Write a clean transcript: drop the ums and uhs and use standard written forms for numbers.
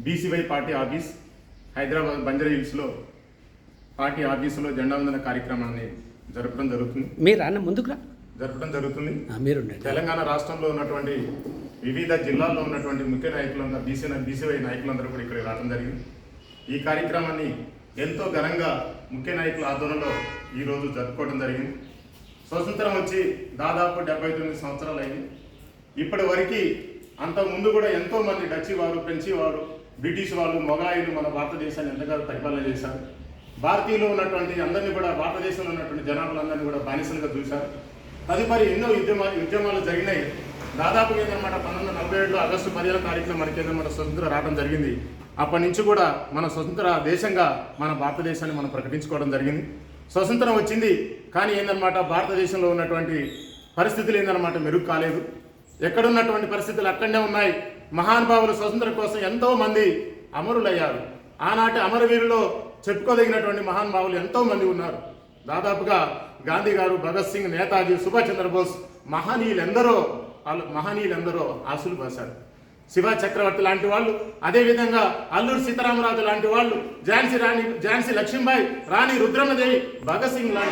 BCY party office Hyderabad Banjara హిల్స్లో party ఆఫీసులో జెండా వందన కార్యక్రమాన్ని జరపడం జరుగుతుంది. మీరు అన్న ముందుకురా జరపడం జరుగుతుంది. మీరు తెలంగాణ రాష్ట్రంలో ఉన్నటువంటి వివిధ జిల్లాల్లో ఉన్నటువంటి ముఖ్య నాయకులందరూ బీసీవై నాయకులందరూ కూడా ఇక్కడ రావడం జరిగింది. ఈ కార్యక్రమాన్ని ఎంతో ఘనంగా ముఖ్య నాయకుల ఆధ్వర్యంలో ఈరోజు జరుపుకోవడం జరిగింది. స్వతంత్రం వచ్చి దాదాపు 79 సంవత్సరాలు అయింది. ఇప్పటి వరకు అంతకుముందు కూడా ఎంతో మంది డచ్చి వారు, ఫ్రెంచి వారు, బ్రిటిష్ వాళ్ళు, మొఘలాయులు మన భారతదేశాన్ని ఎంతగా పరిపాలన చేశారు. భారతీయులు ఉన్నటువంటి అందరినీ కూడా, భారతదేశంలో ఉన్నటువంటి జనాభాలందరినీ కూడా బానిసలుగా చూశారు. తదుపరి ఎన్నో ఉద్యమాలు జరిగినాయి. దాదాపు ఏంటన్నమాట 1947లో ఆగస్టు 15వ తారీఖున మనకి ఏంటన్నమాట స్వతంత్రం రావడం జరిగింది. అప్పటి నుంచి కూడా మన స్వతంత్ర దేశంగా మన భారతదేశాన్ని మనం ప్రకటించుకోవడం జరిగింది. స్వతంత్రం వచ్చింది, కానీ ఏందన్నమాట భారతదేశంలో ఉన్నటువంటి పరిస్థితులు ఏందన్నమాట మెరుగు కాలేదు. ఎక్కడున్నటువంటి పరిస్థితులు అక్కడనే ఉన్నాయి. మహానుభావులు స్వతంత్రం కోసం ఎంతో మంది అమరులయ్యారు. ఆనాటి అమరవీరులో చెప్పుకోదగినటువంటి మహానుభావులు ఎంతో మంది ఉన్నారు. దాదాపుగా గాంధీ గారు, భగత్ సింగ్, నేతాజీ, సుభాష్ చంద్రబోస్ మహనీయులెందరో ఆశలు పోశారు. శివ చక్రవర్తి లాంటి వాళ్ళు, అదేవిధంగా అల్లూరి సీతారామరాజు లాంటి వాళ్ళు, ఝాన్సీ లక్ష్మీబాయి, రాణి రుద్రమదేవి, భగత్ సింగ్ లాంటి